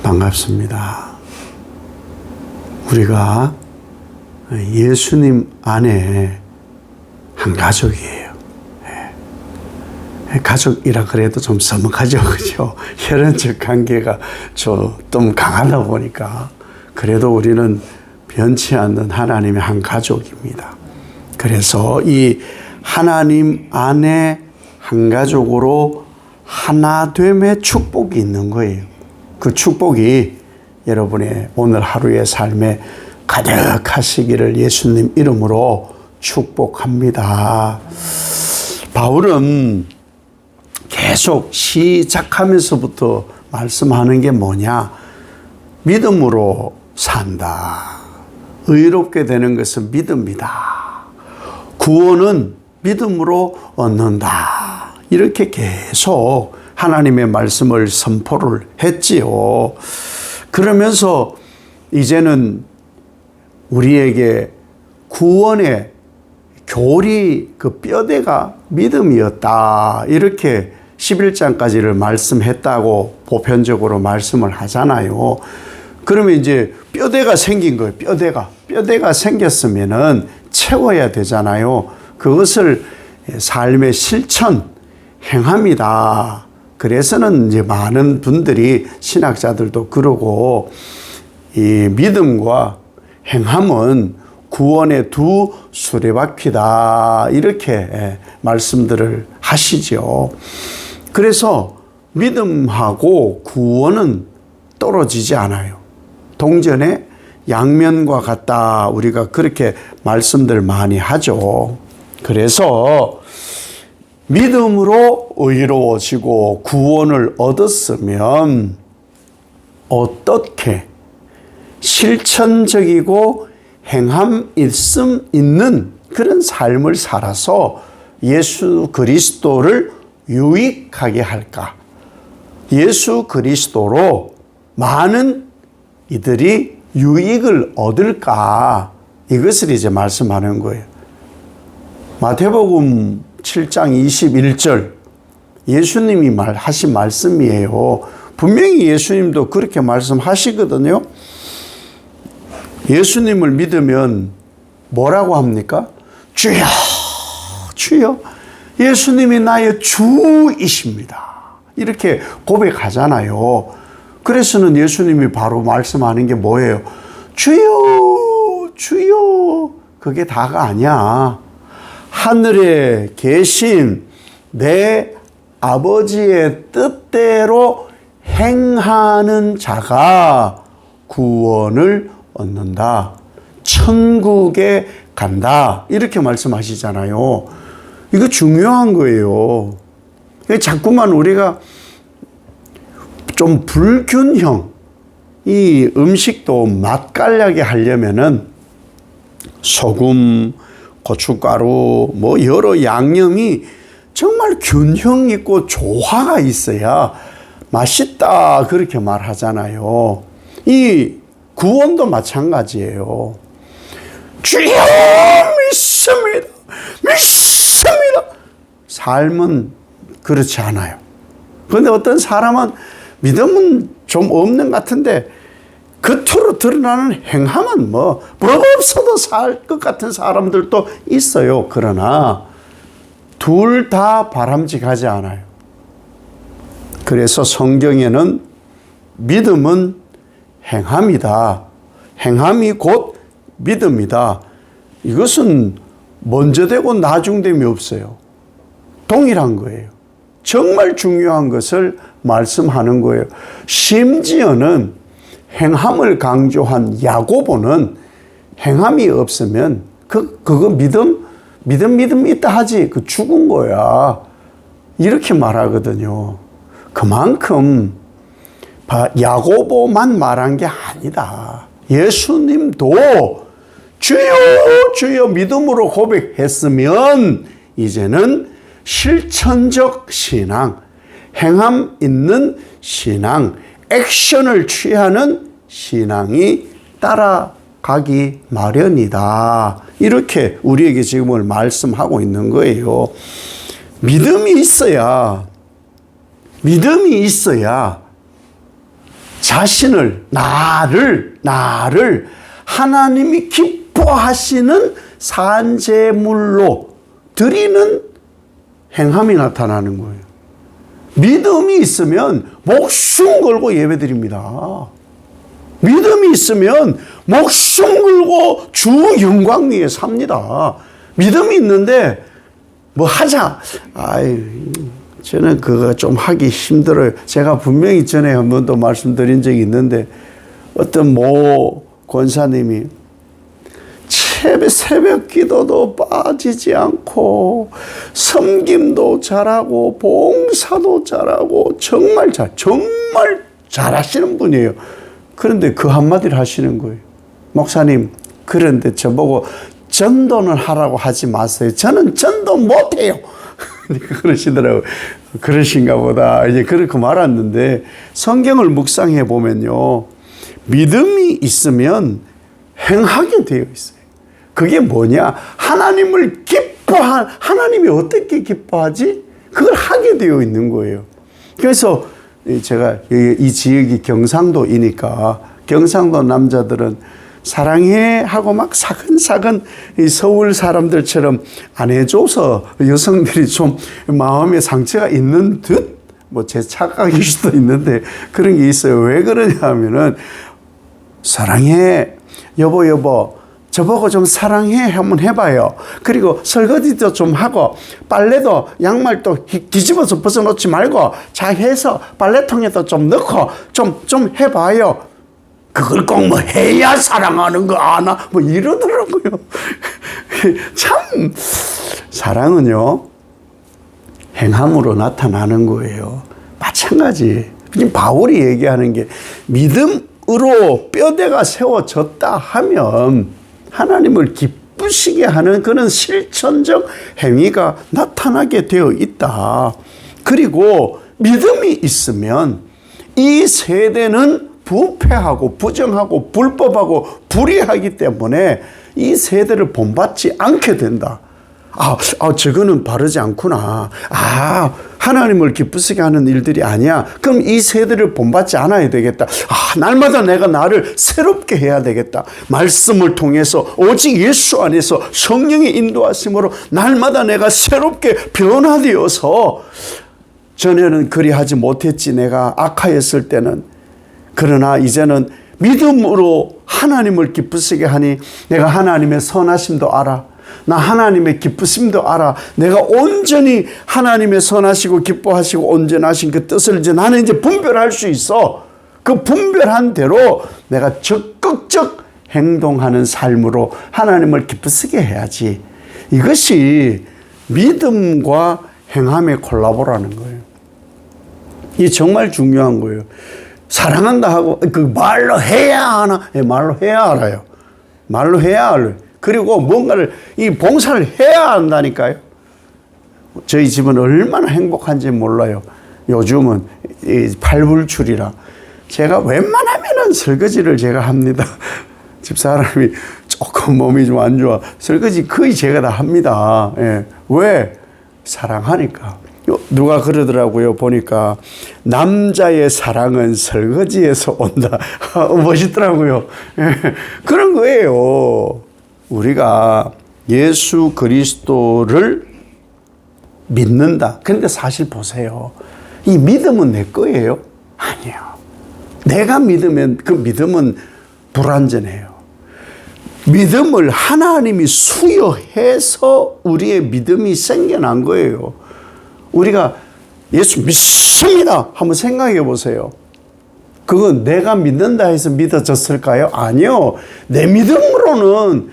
반갑습니다. 우리가 예수님 안에 한 가족이에요. 가족이라 그래도 좀 서먹하죠, 그죠? 혈연적 관계가 좀 강하다 보니까 그래도 우리는 변치 않는 하나님의 한 가족입니다. 그래서 이 하나님 안에 한 가족으로 하나됨의 축복이 있는 거예요. 그 축복이 여러분의 오늘 하루의 삶에 가득하시기를 예수님 이름으로 축복합니다. 바울은 계속 시작하면서부터 말씀하는 게 뭐냐? 믿음으로 산다. 의롭게 되는 것은 믿음이다. 구원은 믿음으로 얻는다. 이렇게 계속 하나님의 말씀을 선포를 했지요. 그러면서 이제는 우리에게 구원의 교리 그 뼈대가 믿음이었다. 이렇게 11장까지를 말씀했다고 보편적으로 말씀을 하잖아요. 그러면 이제 뼈대가 생긴 거예요. 뼈대가 생겼으면은 채워야 되잖아요. 그것을 삶의 실천, 행함이다. 그래서는 이제 많은 분들이 신학자들도 그러고 이 믿음과 행함은 구원의 두 수레바퀴다. 이렇게 말씀들을 하시죠. 그래서 믿음하고 구원은 떨어지지 않아요. 동전의 양면과 같다. 우리가 그렇게 말씀들 많이 하죠. 그래서 믿음으로 의로워지고 구원을 얻었으면 어떻게 실천적이고 행함 있는 그런 삶을 살아서 예수 그리스도를 유익하게 할까? 예수 그리스도로 많은 이들이 유익을 얻을까? 이것을 이제 말씀하는 거예요. 마태복음 7장 21절 예수님이 하신 말씀이에요. 분명히 예수님도 그렇게 말씀하시거든요. 예수님을 믿으면 뭐라고 합니까? 주여, 주여, 예수님이 나의 주이십니다. 이렇게 고백하잖아요. 그래서는 예수님이 바로 말씀하는 게 뭐예요? 주여, 주여. 그게 다가 아니야. 하늘에 계신 내 아버지의 뜻대로 행하는 자가 구원을 얻는다. 천국에 간다. 이렇게 말씀하시잖아요. 이거 중요한 거예요. 자꾸만 우리가 좀 불균형, 이 음식도 맛깔나게 하려면은 소금, 고춧가루, 뭐 여러 양념이 정말 균형 있고 조화가 있어야 맛있다. 그렇게 말하잖아요. 이 구원도 마찬가지예요. 주여 믿습니다. 믿습니다. 삶은 그렇지 않아요. 그런데 어떤 사람은 믿음은 좀 없는 것 같은데 겉으로 드러나는 행함은 뭐 법 없어도 살 것 같은 사람들도 있어요. 그러나 둘 다 바람직하지 않아요. 그래서 성경에는 믿음은 행함이다. 행함이 곧 믿음이다. 이것은 먼저 되고 나중됨이 없어요. 동일한 거예요. 정말 중요한 것을 말씀하는 거예요. 심지어는 행함을 강조한 야고보는 행함이 없으면 그거 믿음 있다 하지. 그 죽은 거야. 이렇게 말하거든요. 그만큼 야고보만 말한 게 아니다. 예수님도 주여 주여 믿음으로 고백했으면 이제는 실천적 신앙, 행함 있는 신앙, 액션을 취하는 신앙이 따라가기 마련이다. 이렇게 우리에게 지금 말씀하고 있는 거예요. 믿음이 있어야 자신을, 나를 하나님이 기뻐하시는 산제물로 드리는 행함이 나타나는 거예요. 믿음이 있으면 목숨 걸고 예배드립니다. 믿음이 있으면 목숨 걸고 주 영광 위에 삽니다. 믿음이 있는데 뭐 하자. 저는 그거 좀 하기 힘들어요. 제가 분명히 전에 한 번도 말씀드린 적이 있는데 어떤 모 권사님이 새벽 기도도 빠지지 않고 섬김도 잘하고 봉사도 잘하고 정말 잘하시는 분이에요. 그런데 그 한마디를 하시는 거예요. 목사님, 그런데 저보고 전도는 하라고 하지 마세요. 저는 전도 못해요. 그러시더라고요. 그러신가 보다. 이제 그렇게 말았는데 성경을 묵상해 보면요. 믿음이 있으면 행하게 되어 있어요. 그게 뭐냐? 하나님이 어떻게 기뻐하지? 그걸 하게 되어 있는 거예요. 그래서 제가 이 지역이 경상도이니까 경상도 남자들은 사랑해 하고 막 사근사근 서울 사람들처럼 안 해줘서 여성들이 좀 마음에 상처가 있는 듯? 뭐 제 착각일 수도 있는데 그런 게 있어요. 왜 그러냐 하면은 사랑해, 여보 저보고 좀 사랑해 한번 해봐요. 그리고 설거지도 좀 하고 빨래도 양말도 뒤집어서 벗어놓지 말고 잘 해서 빨래통에도 좀 넣고 좀 해봐요. 그걸 꼭 뭐 해야 사랑하는 거 아나? 뭐 이러더라고요. 참 사랑은요 행함으로 나타나는 거예요. 마찬가지. 지금 바울이 얘기하는 게 믿음으로 뼈대가 세워졌다 하면 하나님을 기쁘시게 하는 그런 실천적 행위가 나타나게 되어 있다. 그리고 믿음이 있으면 이 세대는 부패하고 부정하고 불법하고 불의하기 때문에 이 세대를 본받지 않게 된다. 저거는 바르지 않구나. 하나님을 기쁘시게 하는 일들이 아니야. 그럼 이 세대를 본받지 않아야 되겠다. 날마다 내가 나를 새롭게 해야 되겠다. 말씀을 통해서 오직 예수 안에서 성령의 인도하심으로 날마다 내가 새롭게 변화되어서 전에는 그리하지 못했지. 내가 악하였을 때는. 그러나 이제는 믿음으로 하나님을 기쁘시게 하니 내가 하나님의 선하심도 알아. 나 하나님의 기쁘심도 알아. 내가 온전히 하나님의 선하시고 기뻐하시고 온전하신 그 뜻을 이제 나는 이제 분별할 수 있어. 그 분별한 대로 내가 적극적 행동하는 삶으로 하나님을 기쁘시게 해야지. 이것이 믿음과 행함의 콜라보라는 거예요. 이게 정말 중요한 거예요. 사랑한다 하고 그 말로 해야 하나? 말로 해야 알아요. 말로 해야 알아요. 그리고 뭔가를 이 봉사를 해야 한다니까요. 저희 집은 얼마나 행복한지 몰라요. 요즘은 이 팔불출이라 제가 웬만하면은 설거지를 제가 합니다. 집사람이 조금 몸이 좀 안 좋아. 설거지 거의 제가 다 합니다. 왜? 사랑하니까. 누가 그러더라고요. 보니까 남자의 사랑은 설거지에서 온다. 멋있더라고요. 그런 거예요. 우리가 예수 그리스도를 믿는다. 그런데 사실 보세요. 이 믿음은 내 거예요? 아니에요. 내가 믿으면 그 믿음은 불완전해요. 믿음을 하나님이 수여해서 우리의 믿음이 생겨난 거예요. 우리가 예수 믿습니다. 한번 생각해 보세요. 그건 내가 믿는다 해서 믿어졌을까요? 아니요. 내 믿음으로는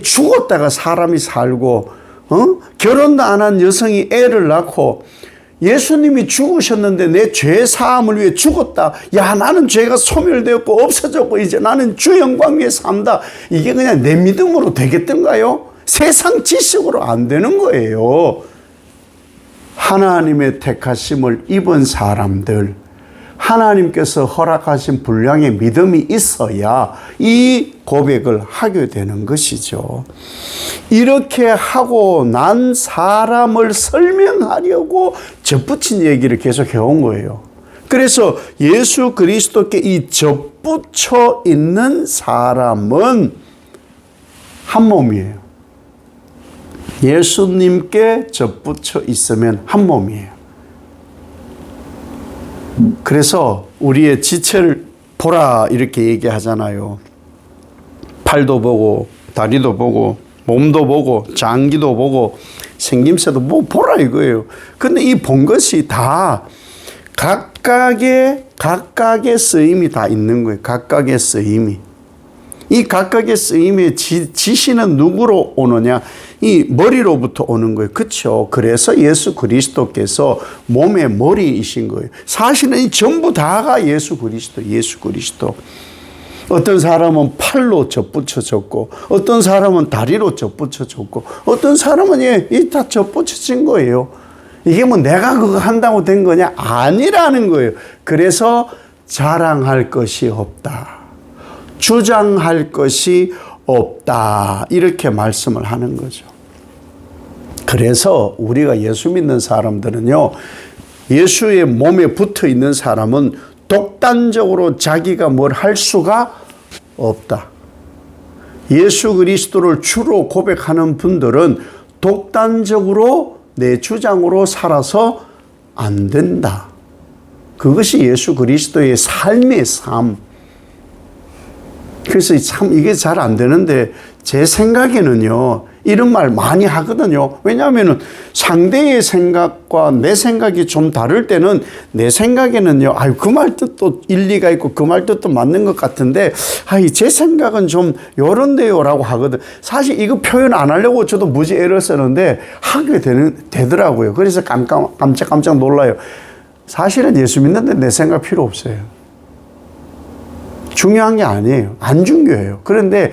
죽었다가 사람이 살고 결혼도 안 한 여성이 애를 낳고 예수님이 죽으셨는데 내 죄 사함을 위해 죽었다. 야, 나는 죄가 소멸되었고 없어졌고 이제 나는 주 영광 위에 산다. 이게 그냥 내 믿음으로 되겠던가요? 세상 지식으로 안 되는 거예요. 하나님의 택하심을 입은 사람들, 하나님께서 허락하신 분량의 믿음이 있어야 이 고백을 하게 되는 것이죠. 이렇게 하고 난 사람을 설명하려고 접붙인 얘기를 계속 해온 거예요. 그래서 예수 그리스도께 이 접붙여 있는 사람은 한 몸이에요. 예수님께 접붙여 있으면 한 몸이에요. 그래서 우리의 지체를 보라 이렇게 얘기하잖아요. 팔도 보고 다리도 보고 몸도 보고 장기도 보고 생김새도 뭐 보라 이거예요. 근데 이 본 것이 다 각각의 쓰임이 다 있는 거예요. 각각의 쓰임이. 이 각각의 쓰임의 지시는 누구로 오느냐? 이 머리로부터 오는 거예요. 그렇죠? 그래서 예수 그리스도께서 몸의 머리이신 거예요. 사실은 이 전부 다가 예수 그리스도. 어떤 사람은 팔로 접붙여졌고, 어떤 사람은 다리로 접붙여졌고, 어떤 사람은 다 접붙여진 거예요. 이게 뭐 내가 그거 한다고 된 거냐? 아니라는 거예요. 그래서 자랑할 것이 없다. 주장할 것이 없다. 이렇게 말씀을 하는 거죠. 그래서 우리가 예수 믿는 사람들은요, 예수의 몸에 붙어 있는 사람은 독단적으로 자기가 뭘 할 수가 없다. 예수 그리스도를 주로 고백하는 분들은 독단적으로 내 주장으로 살아서 안 된다. 그것이 예수 그리스도의 삶의 삶. 그래서 참 이게 잘 안 되는데 제 생각에는요, 이런 말 많이 하거든요. 왜냐하면 상대의 생각과 내 생각이 좀 다를 때는 내 생각에는요, 그 말 뜻도 일리가 있고 그 말 뜻도 맞는 것 같은데, 제 생각은 좀 요런데요 라고 하거든. 사실 이거 표현 안 하려고 저도 무지 애를 쓰는데 하게 되더라고요. 그래서 깜짝 놀라요. 사실은 예수 믿는데 내 생각 필요 없어요. 중요한 게 아니에요. 안 중요해요. 그런데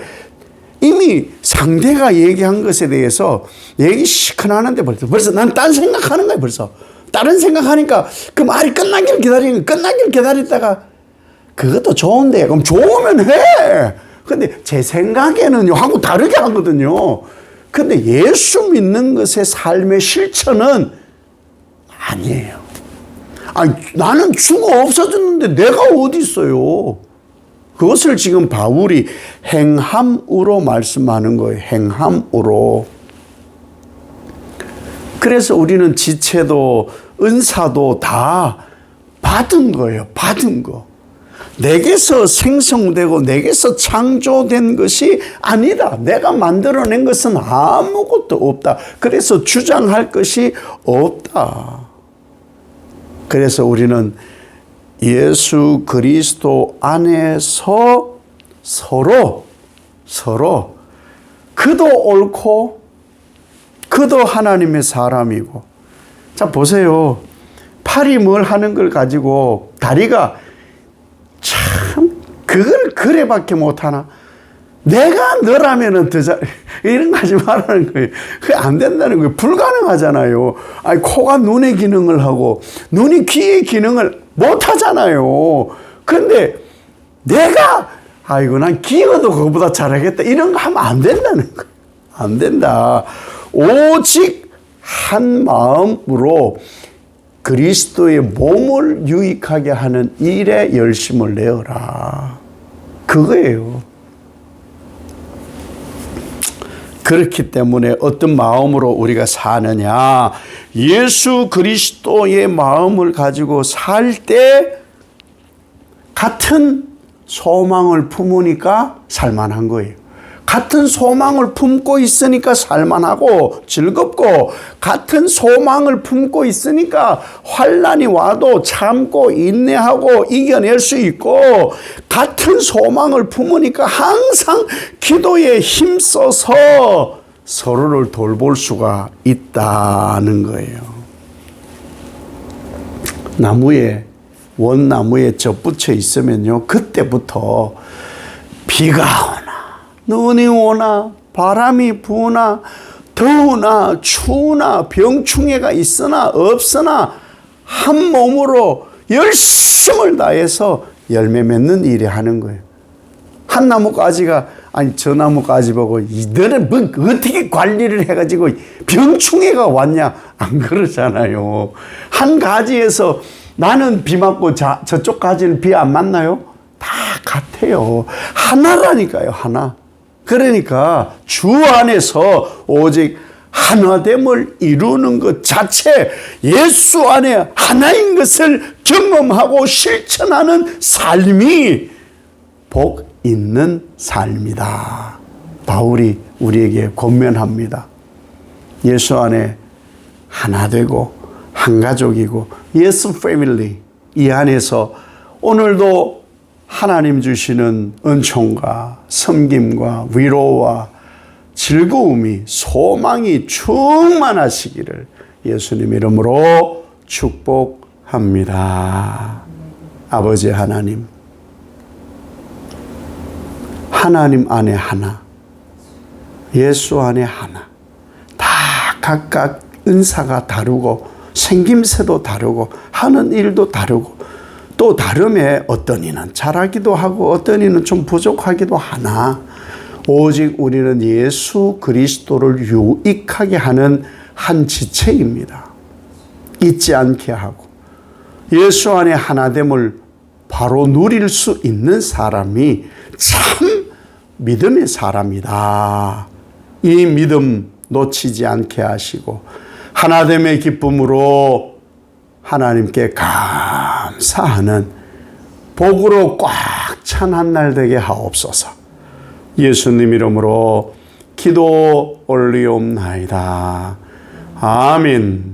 이미 상대가 얘기한 것에 대해서 얘기 시큰하는데 벌써 난 딴 생각하는 거야. 벌써 다른 생각하니까 그 말이 끝나기를 기다리다가 그것도 좋은데 그럼 좋으면 해. 근데 제 생각에는요 하고 다르게 하거든요. 근데 예수 믿는 것의 삶의 실천은 아니에요. 나는 죽어 없어졌는데 내가 어디 있어요. 그것을 지금 바울이 행함으로 말씀하는 거예요. 행함으로. 그래서 우리는 지체도 은사도 다 받은 거예요. 받은 거. 내게서 생성되고 내게서 창조된 것이 아니다. 내가 만들어낸 것은 아무것도 없다. 그래서 주장할 것이 없다. 그래서 우리는 예수 그리스도 안에서 서로 그도 옳고 그도 하나님의 사람이고. 자 보세요. 팔이 뭘 하는 걸 가지고 다리가 참 그걸 그래밖에 못하나. 내가 너라면은 더 잘, 이런 거 하지 말라는 거예요. 그게 안 된다는 거예요. 불가능하잖아요. 코가 눈의 기능을 하고 눈이 귀의 기능을 못 하잖아요. 그런데 내가 난 기어도 그거보다 잘하겠다 이런 거 하면 안 된다는 거예요. 안 된다. 오직 한 마음으로 그리스도의 몸을 유익하게 하는 일에 열심을 내어라. 그거예요. 그렇기 때문에 어떤 마음으로 우리가 사느냐. 예수 그리스도의 마음을 가지고 살 때 같은 소망을 품으니까 살만한 거예요. 같은 소망을 품고 있으니까 살만하고 즐겁고, 같은 소망을 품고 있으니까 환난이 와도 참고 인내하고 이겨낼 수 있고, 같은 소망을 품으니까 항상 기도에 힘써서 서로를 돌볼 수가 있다는 거예요. 원나무에 접붙여 있으면요, 그때부터 비가 오나 눈이 오나 바람이 부나 더우나 추우나 병충해가 있으나 없으나 한 몸으로 열심을 다해서 열매 맺는 일을 하는 거예요. 한 나무가지가 저 나무가지 보고 너는 어떻게 관리를 해가지고 병충해가 왔냐, 안 그러잖아요. 한 가지에서 나는 비 맞고 저쪽까지는 비 안 맞나요? 다 같아요. 하나라니까요, 하나. 그러니까 주 안에서 오직 하나됨을 이루는 것 자체, 예수 안에 하나인 것을 경험하고 실천하는 삶이 복 있는 삶이다. 바울이 우리에게 권면합니다. 예수 안에 하나 되고 한 가족이고 예수 패밀리 이 안에서 오늘도 하나님 주시는 은총과 섬김과 위로와 즐거움이 소망이 충만하시기를 예수님 이름으로 축복합니다. 아버지 하나님, 하나님 안에 하나, 예수 안에 하나, 다 각각 은사가 다르고 생김새도 다르고 하는 일도 다르고 또 다름에 어떤 이는 잘하기도 하고 어떤 이는 좀 부족하기도 하나 오직 우리는 예수 그리스도를 유익하게 하는 한 지체입니다. 잊지 않게 하고 예수 안에 하나됨을 바로 누릴 수 있는 사람이 참 믿음의 사람이다. 이 믿음 놓치지 않게 하시고 하나됨의 기쁨으로 하나님께 감사하는 복으로 꽉 찬 한 날 되게 하옵소서. 예수님 이름으로 기도 올리옵나이다. 아멘.